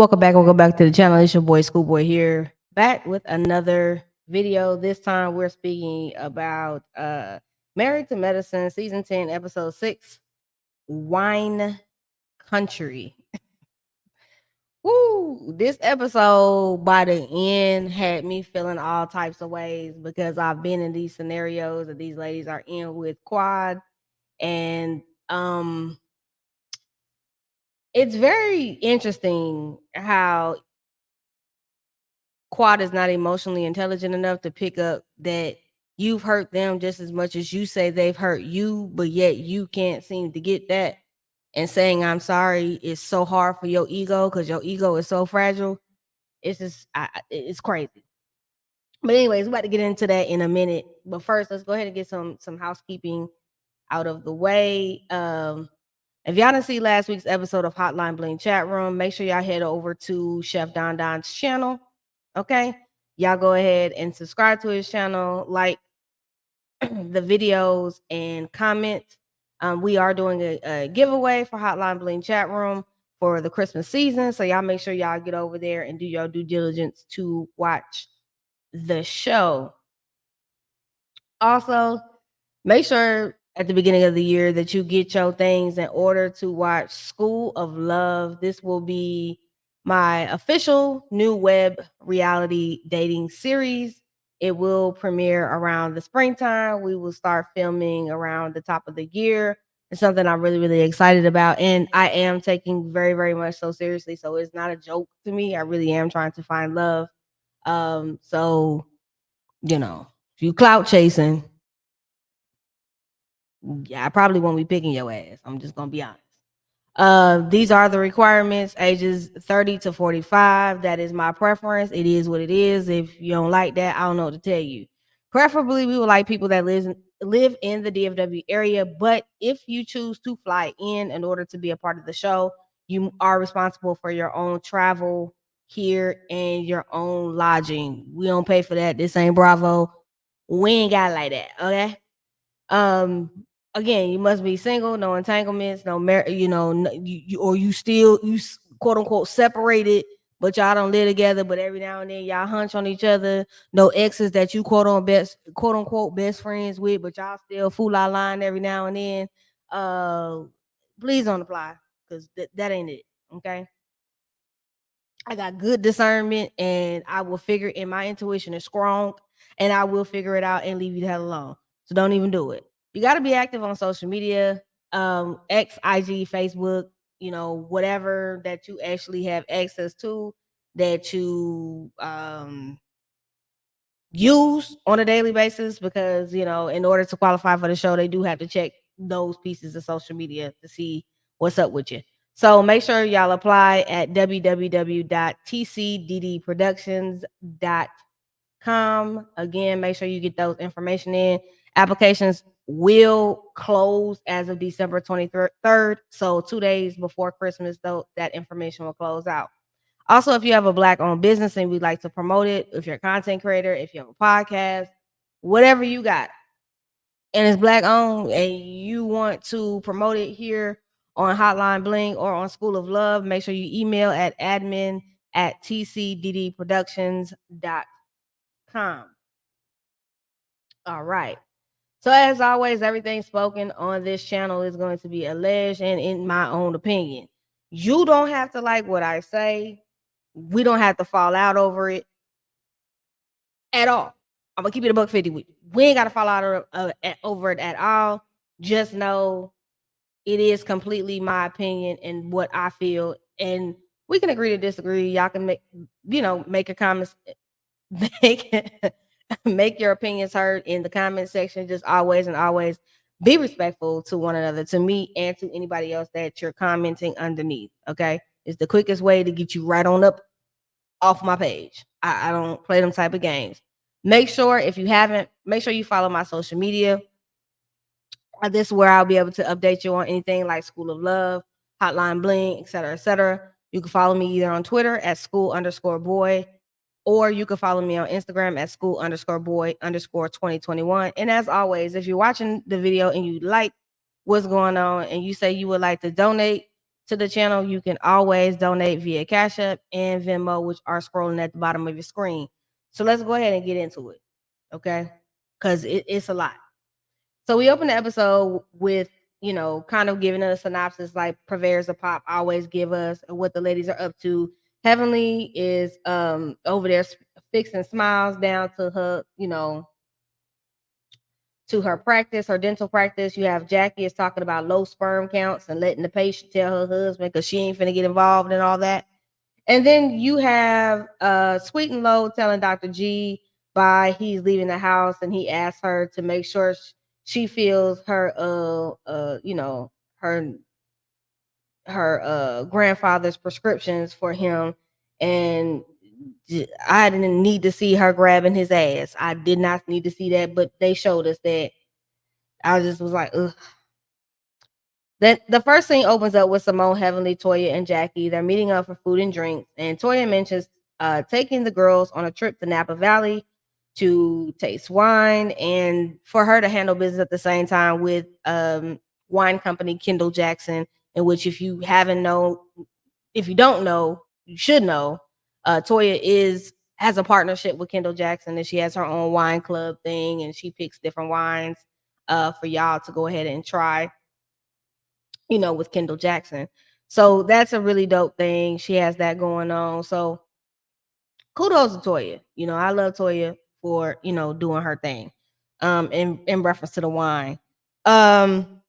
Welcome back to the channel. It's your boy Schoolboy here, back with another video. This time we're speaking about Married to Medicine, season 10, episode 6, Wine Country. Woo! This episode by the end had me feeling all types of ways because I've been in these scenarios that these ladies are in with Quad, and it's very interesting how Quad is not emotionally intelligent enough to pick up that you've hurt them just as much as you say they've hurt you, but yet you can't seem to get that. And saying I'm sorry is so hard for your ego because your ego is so fragile. It's just, it's crazy. But anyways, we're about to get into that in a minute. But first, let's go ahead and get some housekeeping out of the way. If y'all didn't see last week's episode of Hotline Bling Chat Room, make sure y'all head over to Chef Don Don's channel. Okay, y'all go ahead and subscribe to his channel, like the videos, and comment. We are doing a giveaway for Hotline Bling Chat Room for the Christmas season, so y'all make sure y'all get over there and do your due diligence to watch the show. Also, make sure at the beginning of the year that you get your things in order to watch School of Love. This will be my official new web reality dating series. It will premiere around the springtime. We will start filming around the top of the year. It's something I'm really, really excited about. And I am taking very, very much so seriously. So it's not a joke to me. I really am trying to find love. So, if you clout chasing, yeah, I probably won't be picking your ass. I'm just gonna be honest. These are the requirements: ages 30 to 45. That is my preference. It is what it is. If you don't like that, I don't know what to tell you. Preferably, we would like people that live in the DFW area. But if you choose to fly in order to be a part of the show, you are responsible for your own travel here and your own lodging. We don't pay for that. This ain't Bravo. We ain't got it like that. Okay. Um, Again, you must be single, no entanglements, no or you still quote unquote separated, but y'all don't live together. But every now and then y'all hunch on each other. No exes that you quote unquote best friends with, but y'all still fool out line every now and then. Uh, please don't apply because that ain't it. Okay. I got good discernment and I will figure and my intuition is strong and I will figure it out and leave you the hell alone. So don't even do it. You got to be active on social media, X, IG, Facebook, whatever that you actually have access to that you use on a daily basis because, in order to qualify for the show, they do have to check those pieces of social media to see what's up with you. So make sure y'all apply at www.tcddproductions.com. Again, make sure you get those information in. Applications will close as of December 23rd. So 2 days before Christmas, though, that information will close out. Also, if you have a Black-owned business and we'd like to promote it, if you're a content creator, if you have a podcast, whatever you got, and it's Black-owned and you want to promote it here on Hotline Bling or on School of Love, make sure you email at admin@tcddproductions.com. All right. So as always, everything spoken on this channel is going to be alleged and in my own opinion. You don't have to like what I say. We don't have to fall out over it at all. I'm gonna keep it a $150. We ain't gotta fall out over it at all. Just know it is completely my opinion and what I feel, and we can agree to disagree. Y'all can make your comments, make make your opinions heard in the comment section. Just always and always be respectful to one another, to me and to anybody else that you're commenting underneath. Okay, it's the quickest way to get you right on up off my page. I don't play them type of games. Make sure if you haven't, make sure you follow my social media. This is where I'll be able to update you on anything like School of Love, Hotline Bling, etc., etc. You can follow me either on Twitter at school_boy, or you can follow me on Instagram at school_boy_2021. And as always, if you're watching the video and you like what's going on and you say you would like to donate to the channel, you can always donate via Cash App and Venmo, which are scrolling at the bottom of your screen. So let's go ahead and get into it, okay? Because it's a lot. So we open the episode with, kind of giving us a synopsis like Purveyors of Pop always give us what the ladies are up to. Heavenly is over there fixing smiles down to her, to her practice, her dental practice. You have Jackie is talking about low sperm counts and letting the patient tell her husband because she ain't finna get involved and all that. And then you have Sweet and Low telling Dr. G by he's leaving the house and he asks her to make sure she feels her her grandfather's prescriptions for him. And I didn't need to see her grabbing his ass. I did not need to see that, but they showed us that. I just was like, ugh. That the first scene opens up with Simone, Heavenly, Toya, and Jackie. They're meeting up for food and drinks, and Toya mentions taking the girls on a trip to Napa Valley to taste wine and for her to handle business at the same time with wine company Kendall Jackson, in which if you don't know, you should know. Toya has a partnership with Kendall Jackson, and she has her own wine club thing, and she picks different wines for y'all to go ahead and try, with Kendall Jackson. So that's a really dope thing. She has that going on. So kudos to Toya. I love Toya for, doing her thing. In reference to the wine. Um,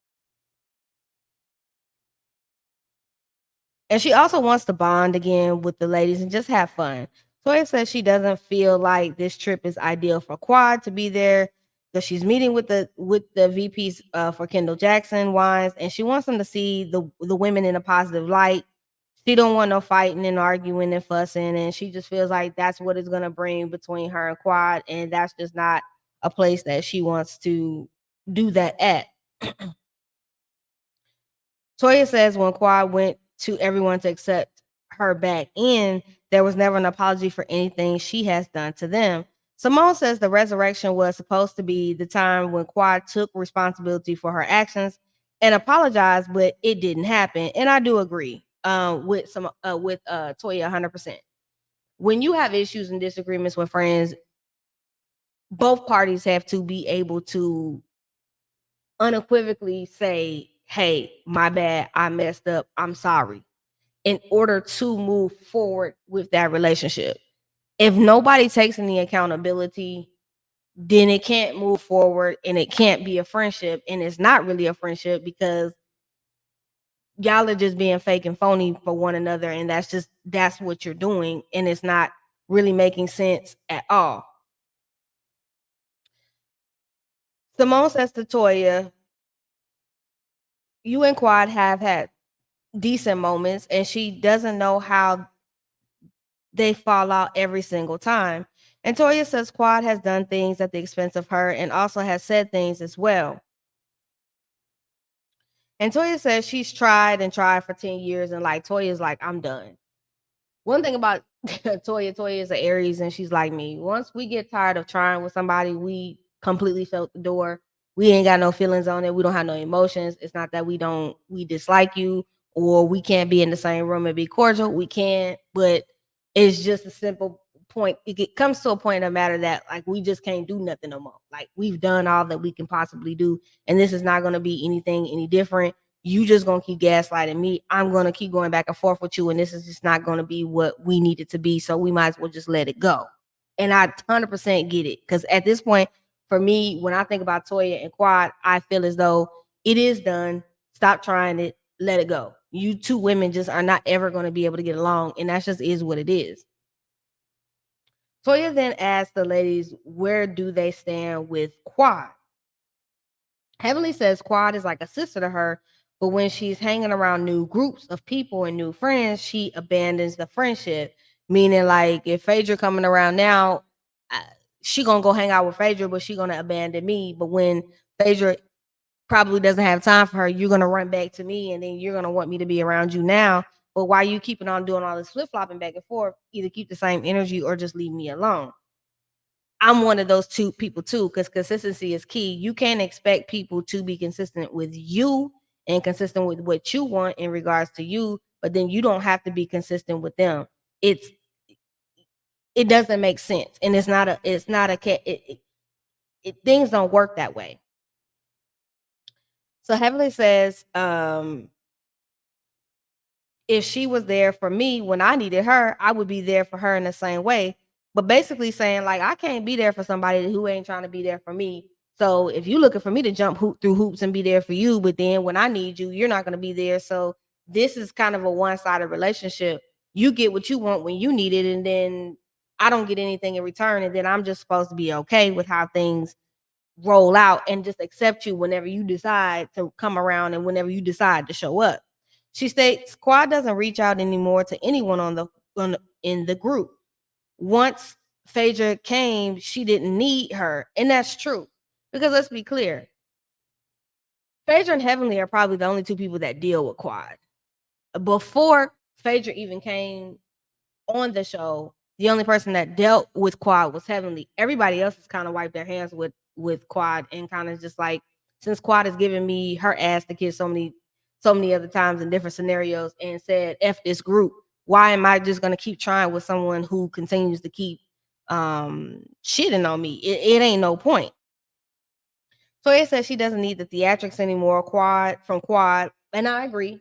and she also wants to bond again with the ladies and just have fun. Toya says she doesn't feel like this trip is ideal for Quad to be there because she's meeting with the VPs for Kendall Jackson wines, and she wants them to see the women in a positive light. She don't want no fighting and arguing and fussing, and she just feels like that's what it's gonna bring between her and Quad, and that's just not a place that she wants to do that at. Toya says when Quad went to everyone to accept her back in, there was never an apology for anything she has done to them. Simone says the resurrection was supposed to be the time when Quad took responsibility for her actions and apologized, but it didn't happen. And I do agree with Toya 100%. When you have issues and disagreements with friends, both parties have to be able to unequivocally say, hey, my bad, I messed up, I'm sorry, in order to move forward with that relationship. If nobody takes any accountability, then it can't move forward and it can't be a friendship. And it's not really a friendship because y'all are just being fake and phony for one another. And that's what you're doing. And it's not really making sense at all. Simone says to Toya, you and Quad have had decent moments, and she doesn't know how they fall out every single time. And Toya says Quad has done things at the expense of her and also has said things as well. And Toya says she's tried and tried for 10 years, and like Toya's like, I'm done. One thing about Toya is an Aries, and she's like me. Once we get tired of trying with somebody, we completely shut the door. We ain't got no feelings on it. We don't have no emotions. It's not that we dislike you or we can't be in the same room and be cordial. We can't, but it's just a simple point. It comes to a point of matter that like we just can't do nothing no more. Like we've done all that we can possibly do, and this is not going to be anything any different. You just gonna keep gaslighting me. I'm gonna keep going back and forth with you, and this is just not gonna be what we need it to be. So we might as well just let it go. And I 100% get it because at this point, for me, when I think about Toya and Quad, I feel as though it is done. Stop trying it. Let it go. You two women just are not ever going to be able to get along, and that just is what it is. Toya then asks the ladies, where do they stand with Quad? Heavenly says Quad is like a sister to her, but when she's hanging around new groups of people and new friends, she abandons the friendship. Meaning, like if Phaedra coming around now, she gonna go hang out with Phaedra, but she gonna abandon me. But when Phaedra probably doesn't have time for her, you're gonna run back to me, and then you're gonna want me to be around you now. But why you keeping on doing all this flip flopping back and forth? Either keep the same energy or just leave me alone. I'm one of those two people too, because consistency is key. You can't expect people to be consistent with you and consistent with what you want in regards to you, but then you don't have to be consistent with them. It's it doesn't make sense, and things don't work that way. So Heavenly says, if she was there for me when I needed her, I would be there for her in the same way. But basically saying like I can't be there for somebody who ain't trying to be there for me. So if you looking for me to jump through hoops and be there for you, but then when I need you, you're not going to be there. So this is kind of a one-sided relationship. You get what you want when you need it, and then I don't get anything in return, and then I'm just supposed to be okay with how things roll out and just accept you whenever you decide to come around and whenever you decide to show up. She states Quad doesn't reach out anymore to anyone in the group. Once Phaedra came, she didn't need her, and that's true. Because let's be clear, Phaedra and Heavenly are probably the only two people that deal with Quad. Before Phaedra even came on the show, the only person that dealt with Quad was Heavenly. Everybody else has kind of wiped their hands with Quad and kind of just like, since Quad has given me her ass to kiss so many other times in different scenarios and said F this group, why am I just gonna keep trying with someone who continues to keep shitting on me? It ain't no point. So it says she doesn't need the theatrics anymore, Quad, and I agree.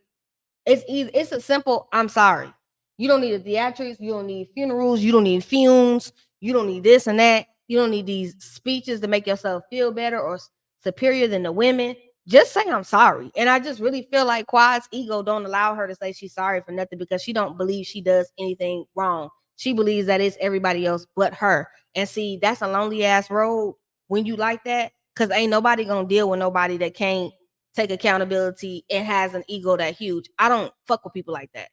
It's a simple I'm sorry. You don't need a theatrics, you don't need funerals, you don't need fumes, you don't need this and that. You don't need these speeches to make yourself feel better or superior than the women. Just say I'm sorry. And I just really feel like Quad's ego don't allow her to say she's sorry for nothing because she don't believe she does anything wrong. She believes that it's everybody else but her. And see, that's a lonely ass road when you like that, because ain't nobody gonna deal with nobody that can't take accountability and has an ego that huge. I don't fuck with people like that.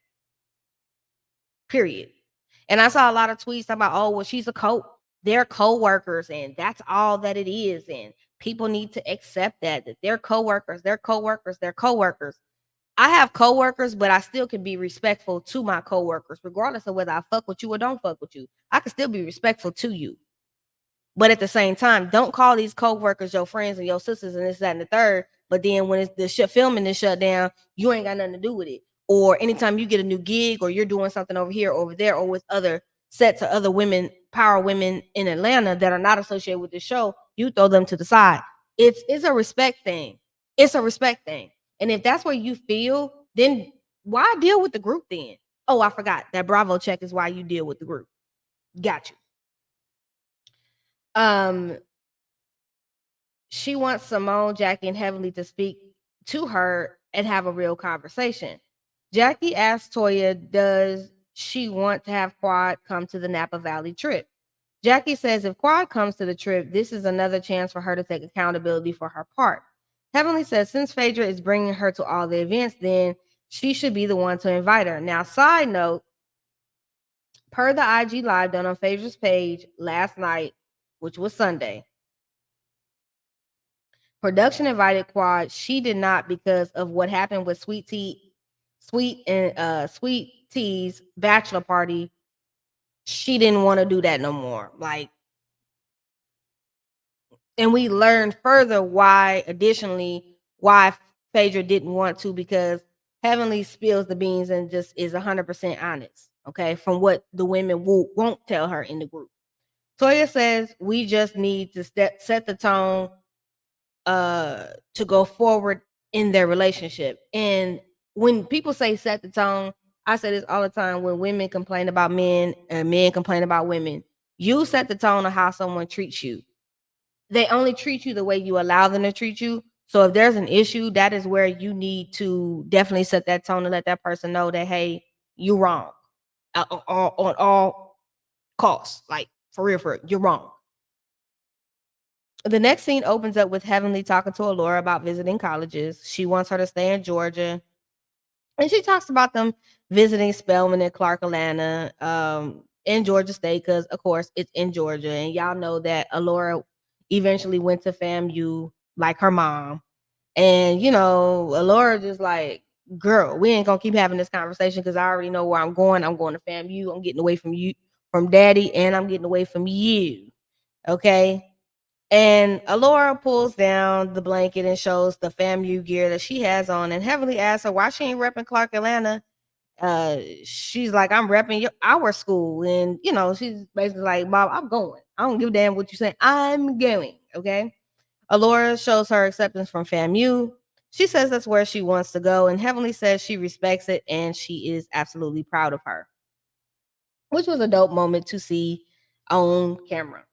Period. And I saw a lot of tweets about, oh, well, they're co-workers, and that's all that it is. And people need to accept that they're co-workers, they're co-workers, they're co-workers. I have co-workers, but I still can be respectful to my co-workers, regardless of whether I fuck with you or don't fuck with you. I can still be respectful to you. But at the same time, don't call these co-workers your friends and your sisters and this, that, and the third. But then when it's the filming is shut down, you ain't got nothing to do with it. Or anytime you get a new gig or you're doing something over here, over there, or with other sets of other women, power women in Atlanta that are not associated with the show, you throw them to the side. It's a respect thing. It's a respect thing. And if that's what you feel, then why deal with the group then? Oh, I forgot that Bravo check is why you deal with the group. Got you. Um, she wants Simone, Jackie, and Heavenly to speak to her and have a real conversation. Jackie asks Toya, does she want to have Quad come to the Napa Valley trip? Jackie says if Quad comes to the trip, this is another chance for her to take accountability for her part. Heavenly says since Phaedra is bringing her to all the events, then she should be the one to invite her. Now, side note, per the IG live done on Phaedra's page last night, which was Sunday, production invited Quad. She did not because of what happened with Sweet T's bachelor party. She didn't want to do that no more. Like, and we learned further why Phaedra didn't want to, because Heavenly spills the beans and just is 100% honest. Okay, from what the women won't tell her in the group. Toya says we just need to set the tone to go forward in their relationship. And when people say set the tone, I say this all the time when women complain about men and men complain about women. You set the tone of how someone treats you. They only treat you the way you allow them to treat you. So if there's an issue, that is where you need to definitely set that tone and let that person know that, hey, you wrong on all costs. Like, for real, you're wrong. The next scene opens up with Heavenly talking to Alora about visiting colleges. She wants her to stay in Georgia. And she talks about them visiting Spelman and Clark, Atlanta, in Georgia State, because of course it's in Georgia. And y'all know that Alora eventually went to FAMU like her mom. And you know, Alora just like, girl, we ain't gonna keep having this conversation because I already know where I'm going. I'm going to FAMU. I'm getting away from you, from daddy, and I'm getting away from you. Okay. And Alora pulls down the blanket and shows the FAMU gear that she has on. And Heavenly asks her why she ain't repping Clark Atlanta. She's like, I'm repping our school. And, she's basically like, Bob, I'm going. I don't give a damn what you say. I'm going. Okay. Alora shows her acceptance from FAMU. She says that's where she wants to go. And Heavenly says she respects it and she is absolutely proud of her, which was a dope moment to see on camera.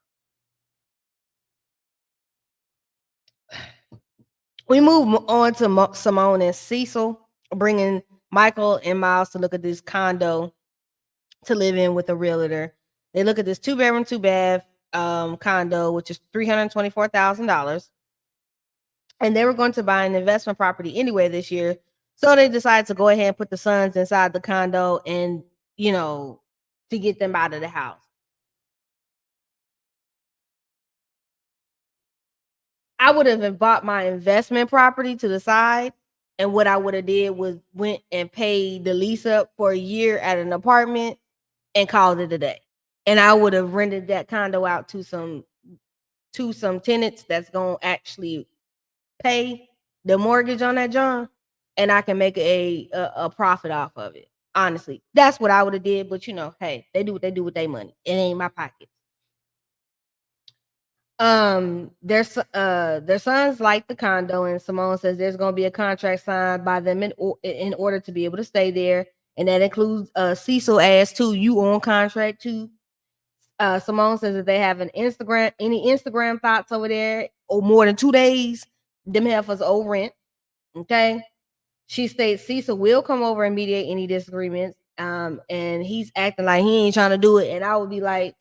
We move on to Simone and Cecil, bringing Michael and Miles to look at this condo to live in with a realtor. They look at this 2-bedroom, 2-bath condo, which is $324,000. And they were going to buy an investment property anyway this year. So they decided to go ahead and put the sons inside the condo and, to get them out of the house. I would have bought my investment property to the side, and what I would have did was went and paid the lease up for a year at an apartment and called it a day. And I would have rented that condo out to some tenants that's gonna actually pay the mortgage on that John, and I can make a profit off of it. Honestly, that's what I would have did. But hey, they do what they do with their money. It ain't my pocket. Their sons like the condo, and Simone says there's going to be a contract signed by them in order to be able to stay there, and that includes Cecil as too. You on contract too. Simone says that they have any Instagram thoughts over there or more than 2 days, them heifers owe rent. Okay. She states Cecil will come over and mediate any disagreements. And he's acting like he ain't trying to do it. And I would be like,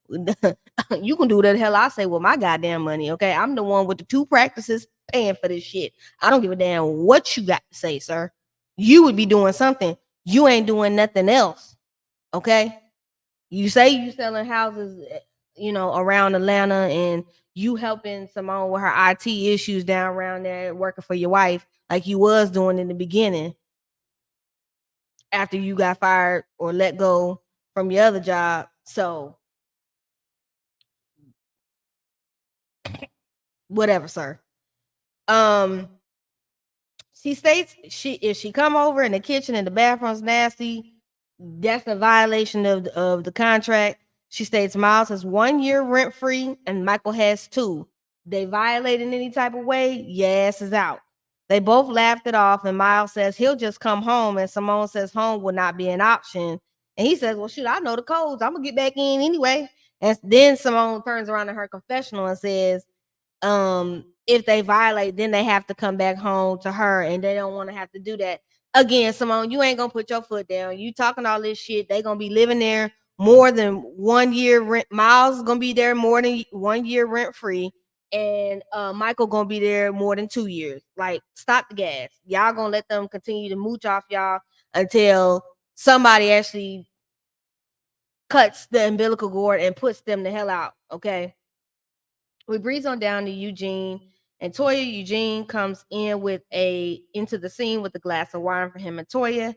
you can do that hell I say with my goddamn money. Okay. I'm the one with the 2 practices paying for this shit. I don't give a damn what you got to say, sir. You would be doing something. You ain't doing nothing else. Okay. You say you selling houses, around Atlanta, and you helping Simone with her IT issues down around there, working for your wife like you was doing in the beginning after you got fired or let go from your other job. So whatever, sir. Um, she states if she come over and the kitchen and the bathroom's nasty, that's a violation of the contract. She states Miles has 1 year rent free and Michael has 2. They violate in any type of way, your ass is out. They both laughed it off, and Miles says he'll just come home, and Simone says home will not be an option. And he says, well, shoot, I know the codes. I'm gonna get back in anyway. And then Simone turns around to her confessional and says, if they violate, then they have to come back home to her, and they don't want to have to do that again. Simone, you ain't gonna put your foot down. You talking all this shit. They gonna be living there more than 1 year rent. Miles is gonna be there more than 1 year rent free, and Michael gonna be there more than 2 years. Like, stop the gas. Y'all gonna let them continue to mooch off y'all until somebody actually cuts the umbilical cord and puts them the hell out. Okay. We breeze on down to Eugene and Toya. Eugene comes into the scene with a glass of wine for him and Toya.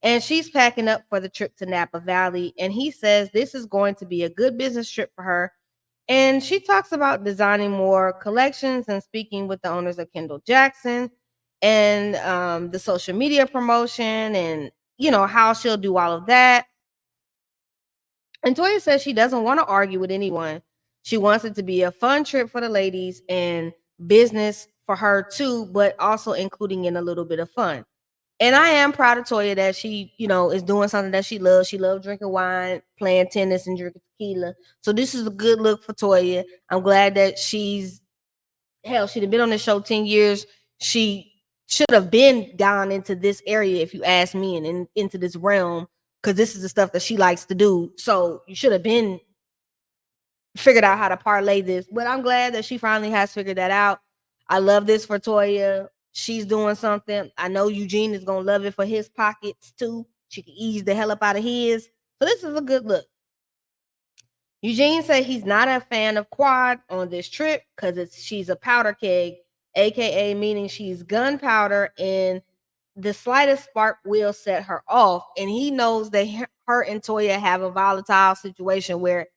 And she's packing up for the trip to Napa Valley. And he says this is going to be a good business trip for her. And she talks about designing more collections and speaking with the owners of Kendall Jackson and the social media promotion and, how she'll do all of that. And Toya says she doesn't want to argue with anyone. She wants it to be a fun trip for the ladies and business for her too, but also including in a little bit of fun. And I am proud of Toya that she, is doing something that she loves. She loves drinking wine, playing tennis, and drinking tequila. So this is a good look for Toya. I'm glad that she'd have been on the show 10 years. She should have been down into this area, if you ask me, and into this realm, because this is the stuff that she likes to do. So you should have been figured out how to parlay this. But I'm glad that she finally has figured that out. I love this for Toya. She's doing something. I know Eugene is gonna love it for his pockets too. She can ease the hell up out of his. So this is a good look. Eugene said he's not a fan of quad on this trip because she's a powder keg, aka meaning she's gunpowder, and the slightest spark will set her off. And he knows that her and Toya have a volatile situation where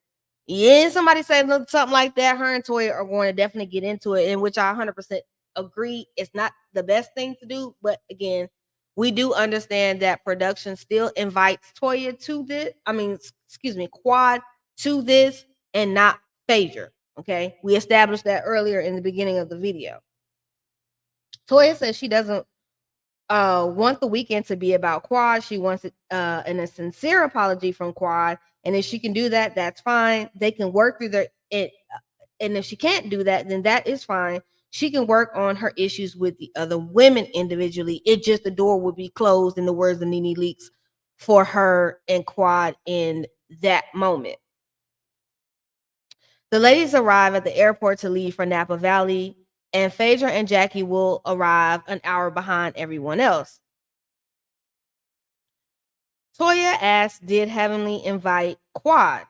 Yeah, somebody said something like that. Her and Toya are going to definitely get into it, in which I 100% agree. It's not the best thing to do, but again, we do understand that production still invites Toya to this. I mean, excuse me, Quad to this, and not Phaedra. Okay, we established that earlier in the beginning of the video. Toya says she doesn't want the weekend to be about Quad. She wants it and a sincere apology from Quad. And if she can do that, that's fine. They can work through their it. And if she can't do that, then that is fine. She can work on her issues with the other women individually. It just the door would be closed, in the words of Nene Leaks, for her and Quad in that moment. The ladies arrive at the airport to leave for Napa Valley, and Phaedra and Jackie will arrive an hour behind everyone else. Toya asked, did Heavenly invite Quad?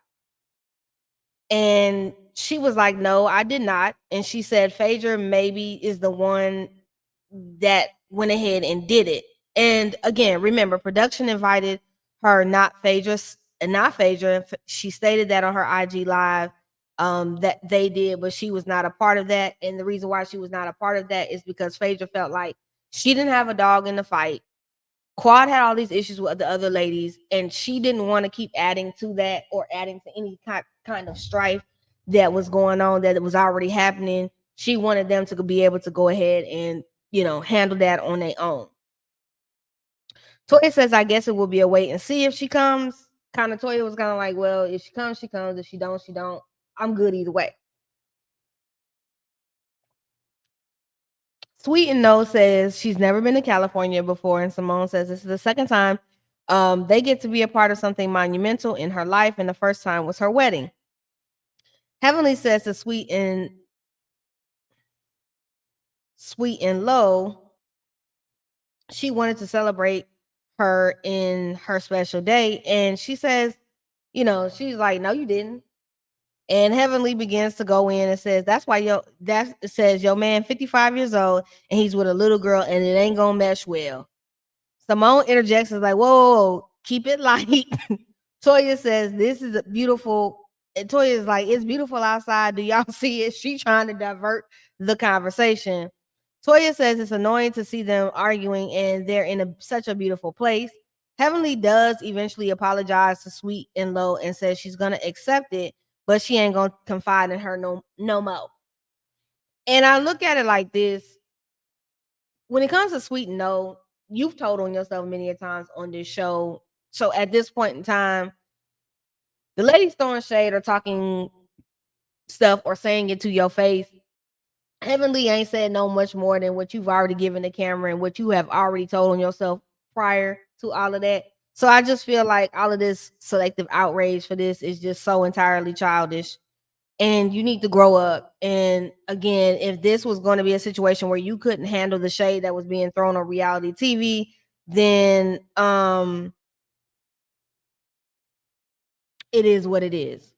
And she was like, no, I did not. And she said, Phaedra maybe is the one that went ahead and did it. And again, remember, production invited her, not Phaedra, and not Phaedra. She stated that on her IG live that they did, but she was not a part of that. And the reason why she was not a part of that is because Phaedra felt like she didn't have a dog in the fight. Quad had all these issues with the other ladies, and she didn't want to keep adding to that or adding to any kind of strife that was going on, that was already happening. She wanted them to be able to go ahead and, handle that on their own. Toya says, I guess it will be a wait and see if she comes. Kind of Toya was kind of like, well, if she comes, she comes. If she don't, she don't. I'm good either way. Sweet and No says she's never been to California before, and Simone says this is the second time they get to be a part of something monumental in her life, and the first time was her wedding. Heavenly says to Sweet and Low, she wanted to celebrate her in her special day, and she says, she's like, no, you didn't. And Heavenly begins to go in and says, that's why it says your man 55 years old and he's with a little girl and it ain't gonna mesh well. Simone interjects and is like, whoa, keep it light. Toya says, this is a beautiful. And Toya is like, it's beautiful outside. Do y'all see it? She trying to divert the conversation. Toya says it's annoying to see them arguing and they're in such a beautiful place. Heavenly does eventually apologize to Sweet and Low and says she's going to accept it, but she ain't going to confide in her no more. And I look at it like this. When it comes to Sweet and Low, you've told on yourself many a times on this show. So at this point in time, the ladies throwing shade or talking stuff or saying it to your face, Heavenly ain't said no much more than what you've already given the camera and what you have already told on yourself prior to all of that. So I just feel like all of this selective outrage for this is just so entirely childish. And you need to grow up. And again, if this was going to be a situation where you couldn't handle the shade that was being thrown on reality TV, then it is what it is.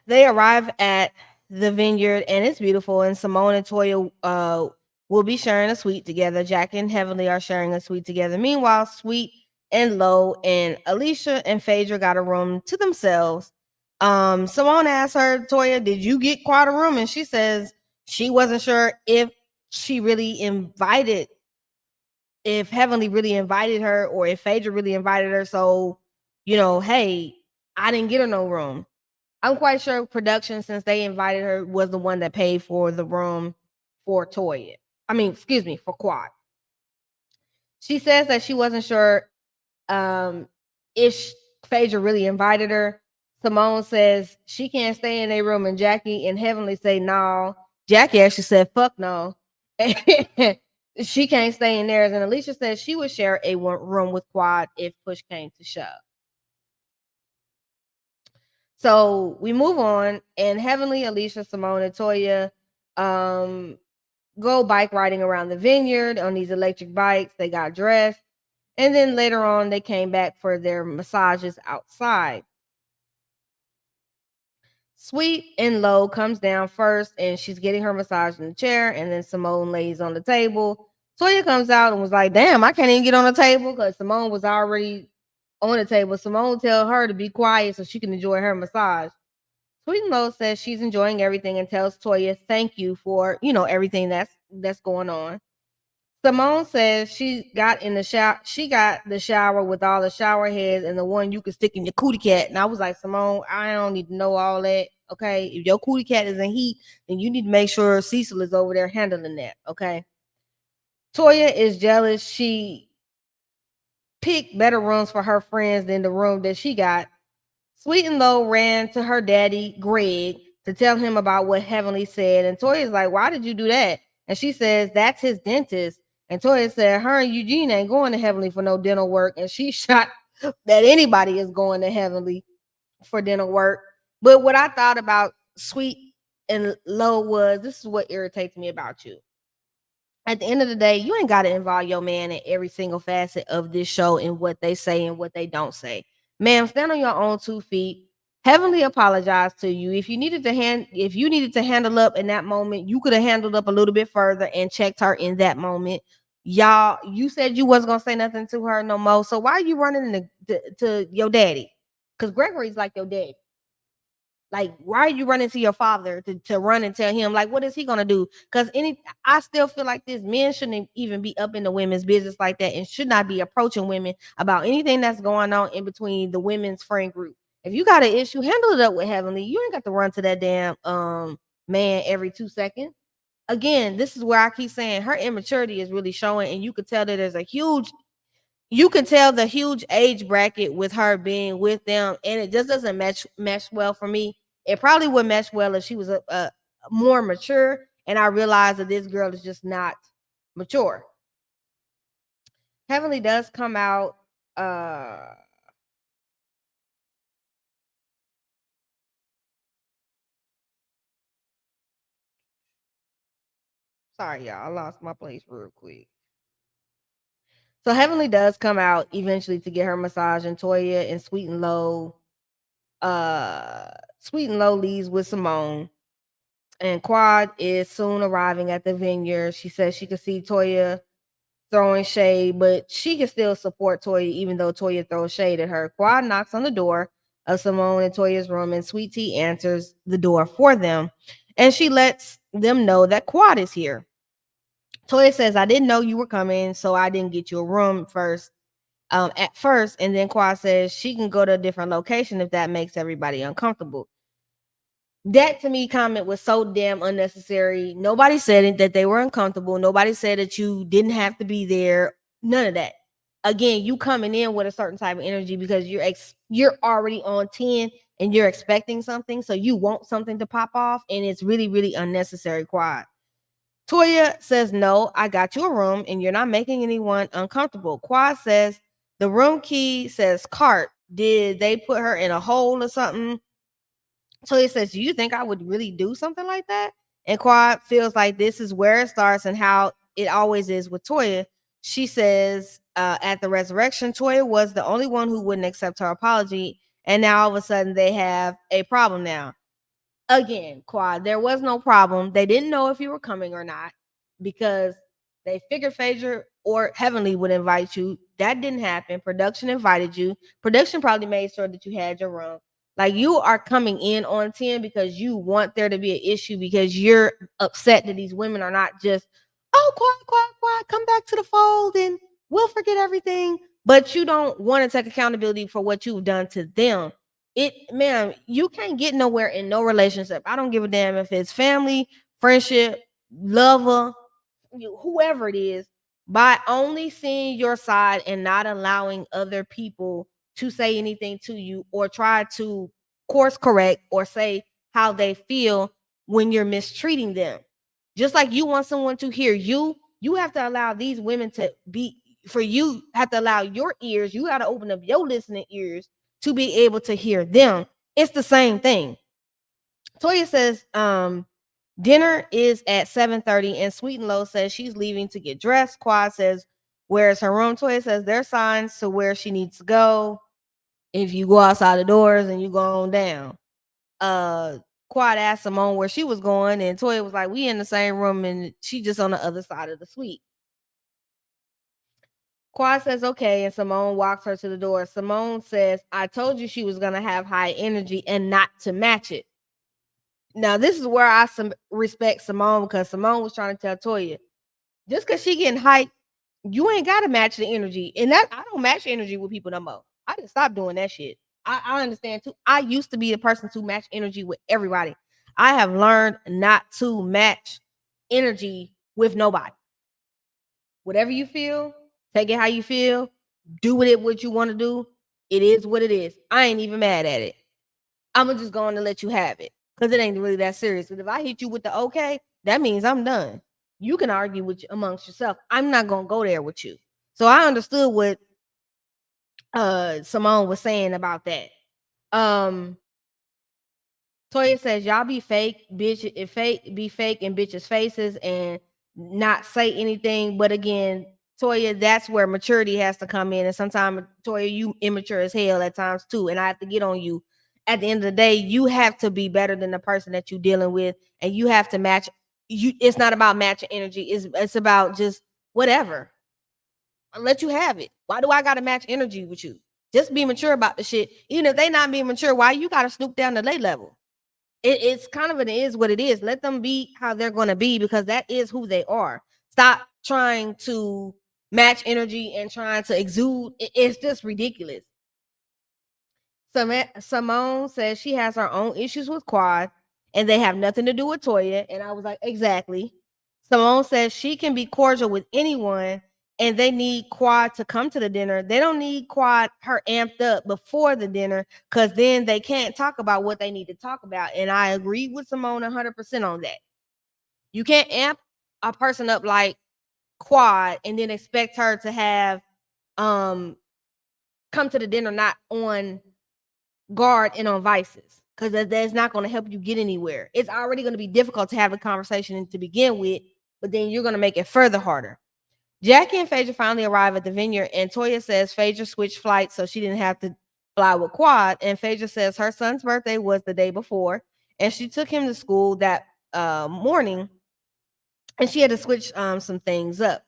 They arrive at the vineyard and it's beautiful. And Simone and Toya will be sharing a suite together. Jack and Heavenly are sharing a suite together. Meanwhile, Sweet and Low and Alicia and Phaedra got a room to themselves. Simone asked her, Toya, did you get quite a room? And she says she wasn't sure if Heavenly really invited her or if Phaedra really invited her. So, hey, I didn't get her no room. I'm quite sure production, since they invited her, was the one that paid for the room for Toya. For Quad. She says that she wasn't sure if Phaedra really invited her. Simone says she can't stay in a room, and Jackie and Heavenly say no. Jackie actually said fuck no. She can't stay in theirs, and Alicia says she would share a room with Quad if push came to shove. So we move on, and Heavenly, Alicia, Simone, and Toya go bike riding around the vineyard on these electric bikes. They got dressed, and then later on, they came back for their massages outside. Sweet and Low comes down first, and she's getting her massage in the chair, and then Simone lays on the table. Toya comes out and was like, damn, I can't even get on the table because Simone was already on the table. Simone tell her to be quiet so she can enjoy her massage. Sweet and Low says she's enjoying everything and tells Toya thank you for, everything that's going on. Simone says she got in the shower. She got the shower with all the shower heads and the one you can stick in your cootie cat. And I was like, Simone, I don't need to know all that. Okay, if your cootie cat is in heat, then you need to make sure Cecil is over there handling that. Okay. Toya is jealous. She picked better rooms for her friends than the room that she got. Sweet and Low ran to her daddy, Greg, to tell him about what Heavenly said. And Toya's like, why did you do that? And she says, that's his dentist. And Toya said, her and Eugene ain't going to Heavenly for no dental work. And she shot that anybody is going to Heavenly for dental work. But what I thought about Sweet and Low was, this is what irritates me about you. At the end of the day, you ain't got to involve your man in every single facet of this show and what they say and what they don't say. Ma'am, stand on your own 2 feet. Heavenly apologize to you. If you needed to handle up in that moment, you could have handled up a little bit further and checked her in that moment. Y'all, you said you wasn't gonna say nothing to her no more. So why are you running to your daddy? Because Gregory's like your daddy. Like, why are you running to your father to run and tell him? Like, what is he gonna do? Because I still feel like this men shouldn't even be up in the women's business like that and should not be approaching women about anything that's going on in between the women's friend group. If you got an issue, handle it up with Heavenly. You ain't got to run to that damn man every 2 seconds. Again, this is where I keep saying her immaturity is really showing, and you could tell that there's a huge you can tell the huge age bracket with her being with them, and it just doesn't mesh well for me. It probably would mesh well if she was a more mature, and I realized that this girl is just not mature. Heavenly does come out. Sorry, y'all, I lost my place real quick. So Heavenly does come out eventually to get her massage, and Toya and Sweet and Low. Sweet and Low leaves with Simone. And Quad is soon arriving at the vineyard. She says she could see Toya throwing shade, but she can still support Toya even though Toya throws shade at her. Quad knocks on the door of Simone and Toya's room, and Sweet Tea answers the door for them. And she lets them know that Quad is here. Toya says, I didn't know you were coming, so I didn't get you a room at first. And then Quad says she can go to a different location if that makes everybody uncomfortable. That to me comment was so damn unnecessary. Nobody said it that they were uncomfortable. Nobody said that you didn't have to be there. None of that. Again, you coming in with a certain type of energy because you're already on 10 and you're expecting something, so you want something to pop off, and it's really really unnecessary. Quad. Toya says no, I got you a room and you're not making anyone uncomfortable. Quad says the room key says cart. Did they put her in a hole or something? Toya says, do you think I would really do something like that? And Quad feels like this is where it starts and how it always is with Toya. She says at the resurrection, Toya was the only one who wouldn't accept her apology. And now all of a sudden they have a problem now. Again, Quad, there was no problem. They didn't know if you were coming or not because they figured Phaedra or Heavenly would invite you. That didn't happen. Production invited you. Production probably made sure that you had your room. Like, you are coming in on 10 because you want there to be an issue because you're upset that these women are not just, oh, quiet, quiet, quiet, come back to the fold and we'll forget everything. But you don't want to take accountability for what you've done to them. Man, you can't get nowhere in no relationship. I don't give a damn if it's family, friendship, lover, whoever it is, by only seeing your side and not allowing other people to say anything to you or try to course correct or say how they feel when you're mistreating them. Just like you want someone to hear you, you have to allow these women to be, for you have to allow your ears, you got to open up your listening ears to be able to hear them. It's the same thing. Toya says, dinner is at 7:30, and Sweet and Low says she's leaving to get dressed. Quad says, where's her room? Toya says there's signs to where she needs to go. If you go outside the doors and you go on down. Quad asked Simone where she was going, and Toya was like, we in the same room, and she just on the other side of the suite. Quad says okay, and Simone walks her to the door. Simone says, I told you she was going to have high energy and not to match it. Now, this is where I respect Simone, because Simone was trying to tell Toya, just because she getting hyped, you ain't got to match the energy. And that I don't match energy with people no more. I just stopped doing that shit. I understand too. I used to be the person to match energy with everybody. I have learned not to match energy with nobody. Whatever you feel, take it how you feel, do with it what you want to do. It is what it is. I ain't even mad at it. I'm just going to let you have it, because it ain't really that serious. Because if I hit you with the okay, that means I'm done. You can argue with amongst yourself. I'm not gonna go there with you. So I understood what Simone was saying about that. Toya says, y'all be fake, bitch. If fake be fake in bitches' faces and not say anything. But again, Toya, that's where maturity has to come in. And sometimes, Toya, you immature as hell at times too. And I have to get on you. At the end of the day, you have to be better than the person that you're dealing with, and you have to match. It's not about matching energy. It's about just whatever. I'll let you have it. Why do I gotta match energy with you? Just be mature about the shit. Even if they not being mature, why you gotta snoop down to their level? It's kind of, it is what it is. Let them be how they're going to be, because that is who they are. Stop trying to match energy and trying to exude. It's just ridiculous. Simone says she has her own issues with Quad, and they have nothing to do with Toya. And I was like, exactly. Simone says she can be cordial with anyone, and they need Quad to come to the dinner. They don't need Quad her amped up before the dinner, because then they can't talk about what they need to talk about. And I agree with Simone 100% on that. You can't amp a person up like Quad and then expect her to have um come to the dinner not on guard and on vices, because that's not going to help you get anywhere. It's already going to be difficult to have a conversation to begin with, but then you're going to make it further harder. Jackie and Phaedra finally arrive at the vineyard, and Toya says Phaedra switched flights so she didn't have to fly with Quad. And Phaedra says her son's birthday was the day before, and she took him to school that morning, and she had to switch some things up.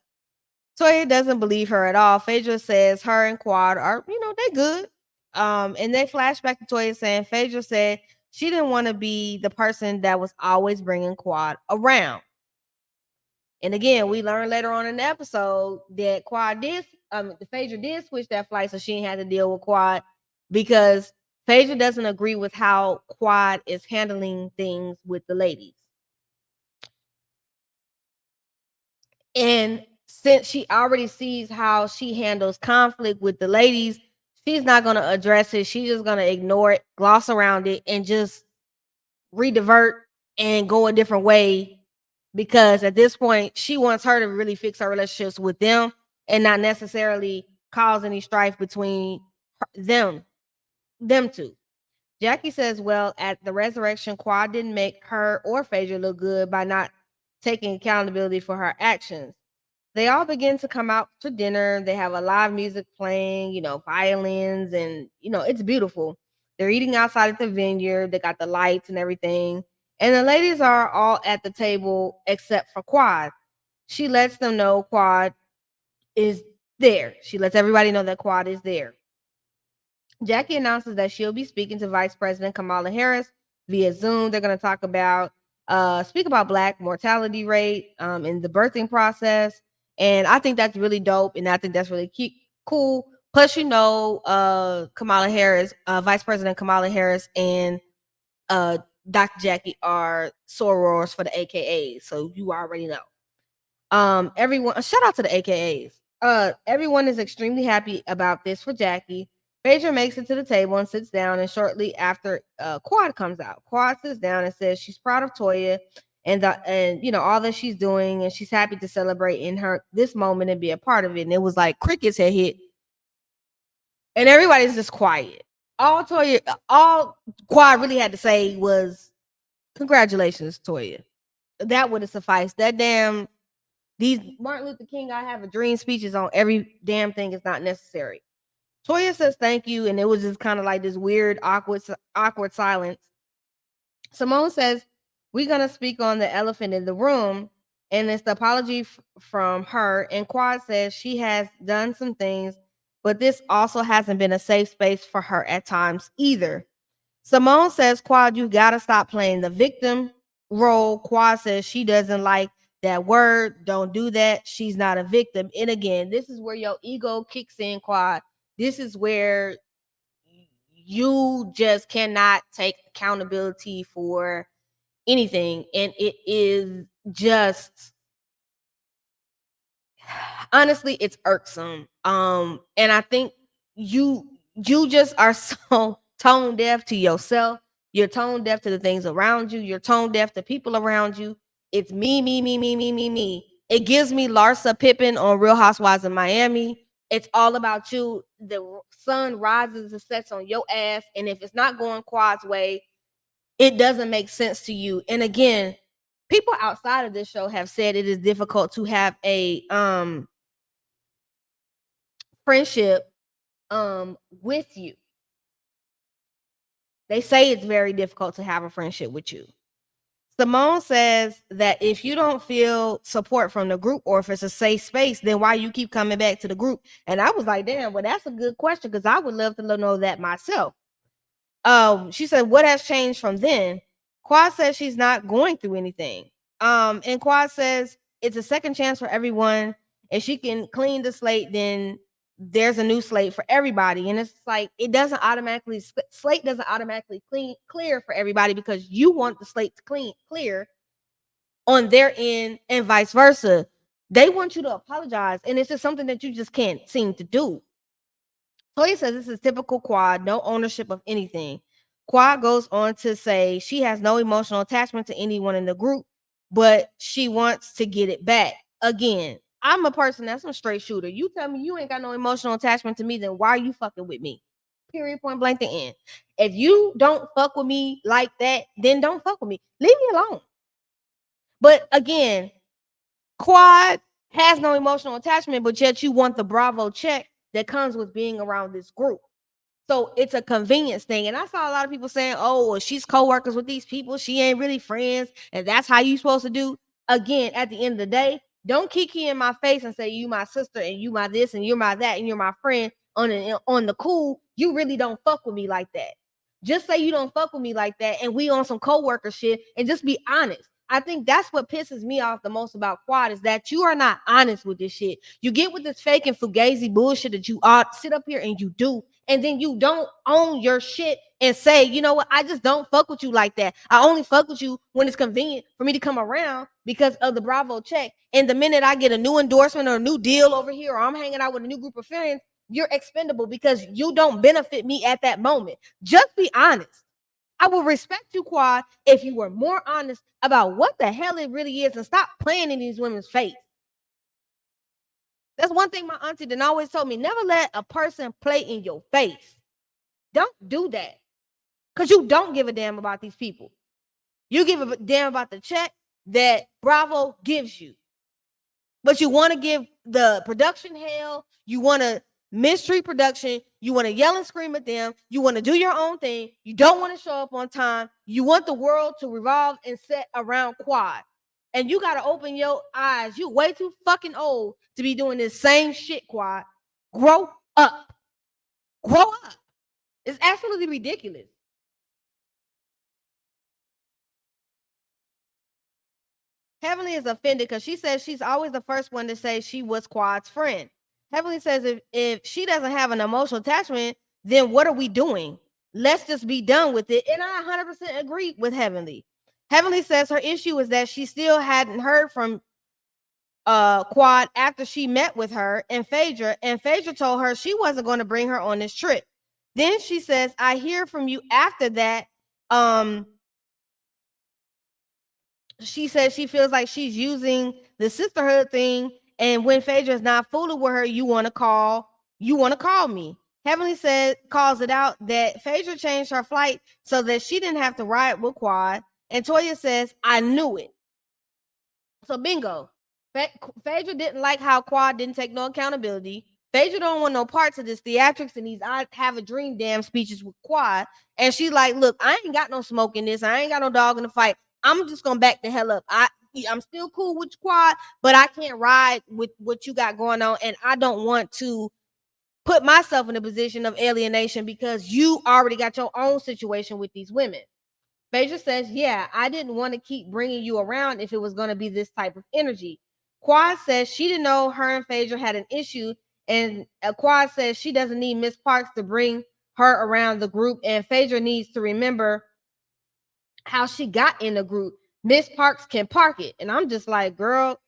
Toya doesn't believe her at all. Phaedra says her and Quad are, they good. And they flash back to Toya saying Phaedra said she didn't want to be the person that was always bringing Quad around. And again, we learned later on in the episode that the Phaedra did switch that flight, so she didn't have to deal with Quad, because Phaedra doesn't agree with how Quad is handling things with the ladies. And since she already sees how she handles conflict with the ladies, she's not going to address it. She's just going to ignore it, gloss around it, and just redivert and go a different way, because at this point she wants her to really fix her relationships with them and not necessarily cause any strife between them two. Jackie says, well, at the resurrection, Quad didn't make her or Phaedra look good by not taking accountability for her actions. They all begin to come out to dinner. They have a live music playing, violins, and it's beautiful. They're eating outside at the vineyard. They got the lights and everything. And the ladies are all at the table except for Quad. She lets them know Quad is there. She lets everybody know that Quad is there. Jackie announces that she'll be speaking to Vice President Kamala Harris via Zoom. They're going to speak about Black mortality rate in the birthing process. And I think that's really dope. And I think that's really cool. Plus, Kamala Harris, Vice President Kamala Harris, and Dr. Jackie are sorors for the AKAs. So you already know. Everyone, shout out to the AKAs. Everyone is extremely happy about this for Jackie. Phaedra makes it to the table and sits down, and shortly after, Quad comes out. Quad sits down and says she's proud of Toya and all that she's doing, and she's happy to celebrate in her this moment and be a part of it. And it was like crickets had hit, and everybody's just quiet. All Quad really had to say was, "Congratulations, Toya." That would have sufficed. That damn these Martin Luther King I have a dream speeches on every damn thing is not necessary. Toya says thank you, and it was just kind of like this weird, awkward silence. Simone says, we're going to speak on the elephant in the room. and it's the apology from her. And Quad says she has done some things, but this also hasn't been a safe space for her at times either. Simone says, Quad, you gotta stop playing the victim role. Quad says she doesn't like that word. Don't do that. She's not a victim. And again, this is where your ego kicks in, Quad. This is where you just cannot take accountability for anything. And it is just, honestly, it's irksome. And I think you just are so tone deaf to yourself. You're tone deaf to the things around you. You're tone deaf to people around you. It's me, me, me, me, me, me, me. It gives me Larsa Pippen on Real Housewives of Miami. It's all about you. The sun rises and sets on your ass. And if it's not going Quad's way, it doesn't make sense to you. And again, people outside of this show have said it is difficult to have a friendship with you. They say it's very difficult to have a friendship with you. Simone says that if you don't feel support from the group or if it's a safe space, then why you keep coming back to the group? And I was like, damn, well, that's a good question because I would love to know that myself. She said, what has changed from then? Quad says she's not going through anything. And Quad says it's a second chance for everyone. If she can clean the slate, then there's a new slate for everybody. And it's like it doesn't automatically slate doesn't automatically clear for everybody because you want the slate to clear on their end and vice versa. They want you to apologize, and it's just something that you just can't seem to do. Toya says this is typical Quad, no ownership of anything. Quad goes on to say she has no emotional attachment to anyone in the group, but she wants to get it back. Again, I'm a person that's a straight shooter. You tell me you ain't got no emotional attachment to me, then why are you fucking with me? Period, point blank, the end. If you don't fuck with me like that, then don't fuck with me. Leave me alone. But again, Quad has no emotional attachment, but yet you want the Bravo check that comes with being around this group. So it's a convenience thing. And I saw a lot of people saying, oh, well, she's co-workers with these people. She ain't really friends. And that's how you supposed to do. Again, at the end of the day, don't kiki in my face and say you my sister and you my this and you're my that and you're my friend on the cool. You really don't fuck with me like that. Just say you don't fuck with me like that and we on some co-worker shit and just be honest. I think that's what pisses me off the most about Quad is that you are not honest with this shit. You get with this fake and fugazi bullshit that you sit up here and you do, and then you don't own your shit and say, you know what, I just don't fuck with you like that. I only fuck with you when it's convenient for me to come around because of the Bravo check. And the minute I get a new endorsement or a new deal over here, or I'm hanging out with a new group of friends, you're expendable because you don't benefit me at that moment. Just be honest. I would respect you, Quad, if you were more honest about what the hell it really is and stop playing in these women's face. That's one thing my auntie then always told me. Never let a person play in your face. Don't do that. Because you don't give a damn about these people. You give a damn about the check that Bravo gives you. But you want to give the production hell. You want to mistreat production. You want to yell and scream at them. You want to do your own thing. You don't want to show up on time. You want the world to revolve and set around Quad. And you got to open your eyes. You way too fucking old to be doing this same shit, Quad. Grow up. Grow up. It's absolutely ridiculous. Heavenly is offended because she says she's always the first one to say she was Quad's friend. Heavenly says if she doesn't have an emotional attachment, then what are we doing? Let's just be done with it. And I 100% agree with Heavenly. Heavenly says her issue is that she still hadn't heard from Quad after she met with her and Phaedra told her she wasn't going to bring her on this trip. Then she says, I hear from you after that. She says she feels like she's using the sisterhood thing, and when Phaedra's not fooling with her, you want to call me. Heavenly said calls it out that Phaedra changed her flight so that she didn't have to ride with Quad, and Toya says, I knew it. So bingo. Phaedra didn't like how Quad didn't take no accountability. Phaedra don't want no parts of this theatrics and these I have a dream damn speeches with Quad. And she's like, look, I ain't got no smoke in this. I ain't got no dog in the fight. I'm just gonna back the hell up. I'm still cool with Quad, but I can't ride with what you got going on, and I don't want to put myself in a position of alienation because you already got your own situation with these women. Phaedra says, yeah, I didn't want to keep bringing you around if it was going to be this type of energy. Quad says she didn't know her and Phaedra had an issue, and Quad says she doesn't need Miss Parks to bring her around the group, and Phaedra needs to remember how she got in the group. Miss Parks can park it. And I'm just like, girl,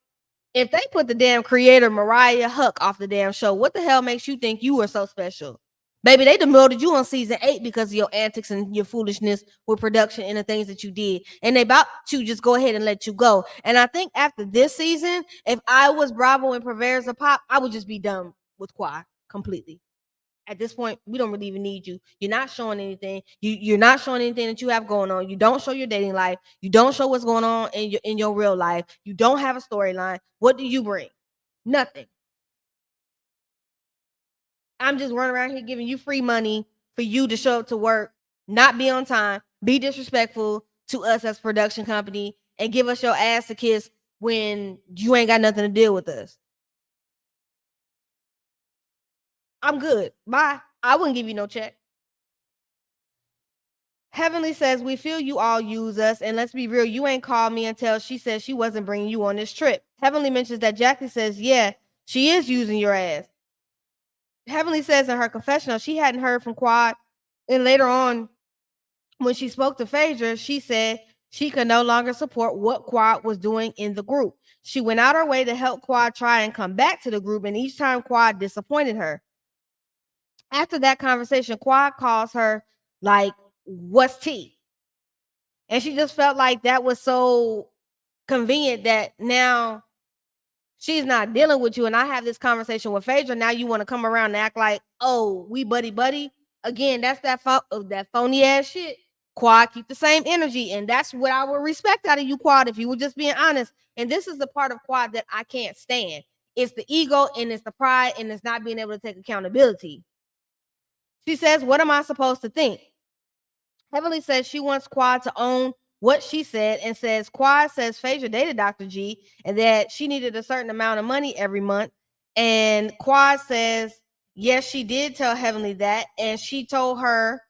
if they put the damn creator Mariah Huck off the damn show, what the hell makes you think you were so special? Baby, they demoted you on season 8 because of your antics and your foolishness with production and the things that you did. And they about to just go ahead and let you go. And I think after this season, if I was Bravo and Purveyors of Pop, I would just be done with Quad completely. At this point, we don't really even need you. You're not showing anything. You're not showing anything that you have going on. You don't show your dating life. You don't show what's going on in your real life. You don't have a storyline. What do you bring? Nothing. I'm just running around here giving you free money for you to show up to work, not be on time, be disrespectful to us as production company, and give us your ass to kiss when you ain't got nothing to deal with us. I'm good. Bye. I wouldn't give you no check. Heavenly says, we feel you all use us, and let's be real, you ain't called me until she said she wasn't bringing you on this trip. Heavenly mentions that Jackie says, yeah, she is using your ass. Heavenly says in her confessional, she hadn't heard from Quad, and later on, when she spoke to Phaedra, she said she could no longer support what Quad was doing in the group. She went out her way to help Quad try and come back to the group, and each time Quad disappointed her. After that conversation, Quad calls her like, what's tea? And she just felt like that was so convenient that now she's not dealing with you. And I have this conversation with Phaedra. Now you want to come around and act like, oh, we buddy buddy. Again, that's that phony ass shit. Quad, keep the same energy. And that's what I would respect out of you, Quad, if you were just being honest. And this is the part of Quad that I can't stand. It's the ego and it's the pride and it's not being able to take accountability. She says, what am I supposed to think? Heavenly says she wants Quad to own what she said and says Quad says Phaedra dated Dr. G and that she needed a certain amount of money every month. And Quad says, yes, she did tell Heavenly that. And she told her,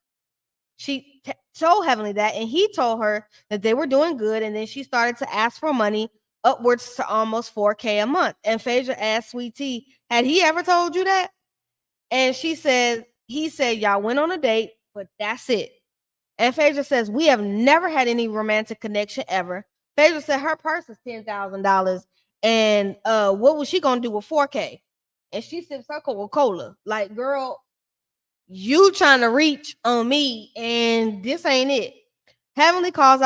told Heavenly that. And he told her that they were doing good. And then she started to ask for money upwards to almost $4,000 a month. And Phaedra asked Sweet Tea, had he ever told you that? And she said, he said, y'all went on a date, but that's it. And Phaedra says, we have never had any romantic connection ever. Phaedra said her purse is $10,000. And what was she going to do with $4,000? And she sips her Coca-Cola. Like, girl, you trying to reach on me, and this ain't it. Heavenly calls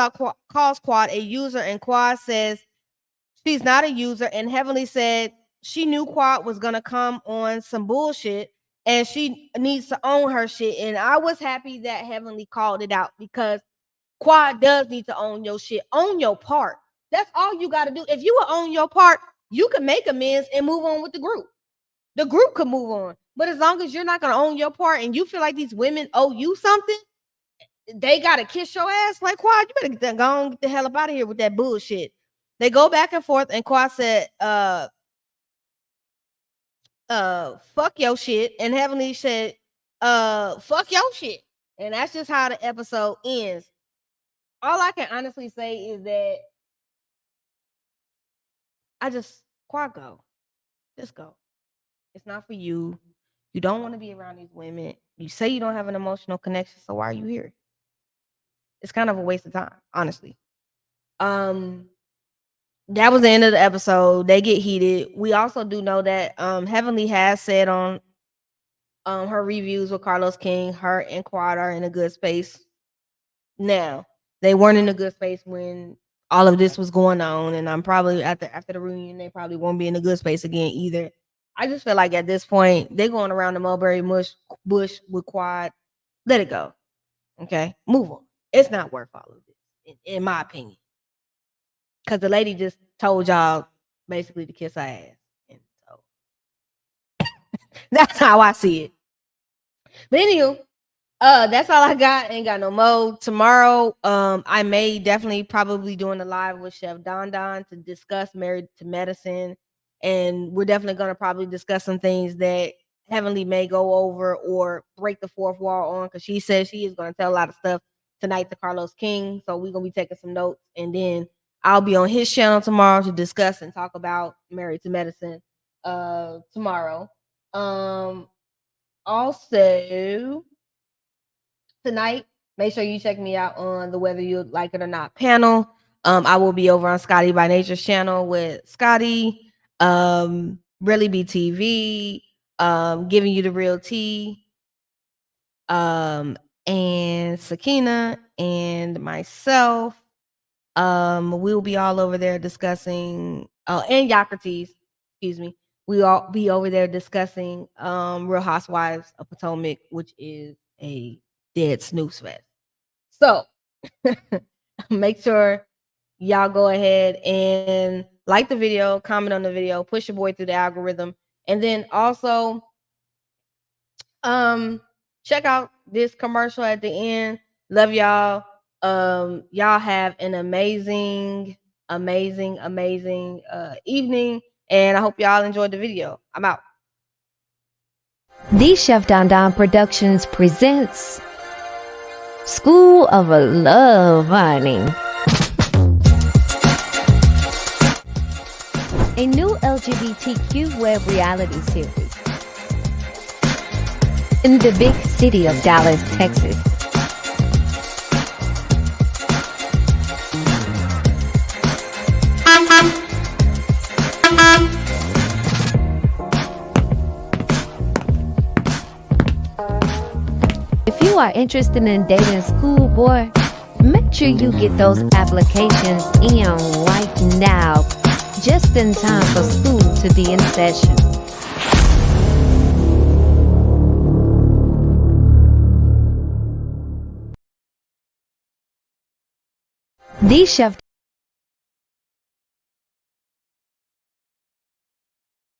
Quad a user, and Quad says she's not a user. And Heavenly said she knew Quad was going to come on some bullshit and she needs to own her shit. And I was happy that Heavenly called it out because Quad does need to own your shit. Own your part. That's all you got to do. If you will own your part, you can make amends and move on with the group. The group could move on. But as long as you're not going to own your part and you feel like these women owe you something, they got to kiss your ass. Like, Quad, you better go on, get the hell up out of here with that bullshit. They go back and forth, and Quad said, fuck your shit. And Heavenly said, fuck your shit. And that's just how the episode ends. All I can honestly say is that Quad, go. Just go. It's not for you. You don't want to be around these women. You say you don't have an emotional connection, so why are you here? It's kind of a waste of time, honestly. That was the end of the episode. They get heated. We also do know that Heavenly has said on her reviews with Carlos King, her and Quad are in a good space now. They weren't in a good space when all of this was going on, and I'm probably after the reunion, they probably won't be in a good space again either. I just feel like at this point, they're going around the mulberry bush with Quad. Let it go. Okay, move on. It's not worth all of this, in my opinion. Because the lady just told y'all basically to kiss her ass. And so that's how I see it. But anywho, That's all I got. Ain't got no more. Tomorrow, I may definitely probably doing a live with Chef Don Don to discuss Married to Medicine. And we're definitely gonna probably discuss some things that Heavenly may go over or break the fourth wall on, because she says she is gonna tell a lot of stuff tonight to Carlos King. So we're gonna be taking some notes, and then I'll be on his channel tomorrow to discuss and talk about Married to Medicine tomorrow. Also tonight, make sure you check me out on the Whether You Like It or Not panel. I will be over on Scotty by Nature's channel with Scotty, Really Be TV, giving you the real tea, and Sakina and myself. We'll be all over there discussing, and Yocrates, excuse me. We all be over there discussing Real Housewives of Potomac, which is a dead snooze fest. So make sure y'all go ahead and like the video, comment on the video, push your boy through the algorithm, and then also check out this commercial at the end. Love y'all. Y'all have an amazing evening, and I hope y'all enjoyed the video. I'm out. The Chef Don Don Productions presents School of Love Whining, a new LGBTQ web reality series in the big city of Dallas, Texas. If you are interested in dating schoolboy, make sure you get those applications in right now, just in time for school to be in session. The Chef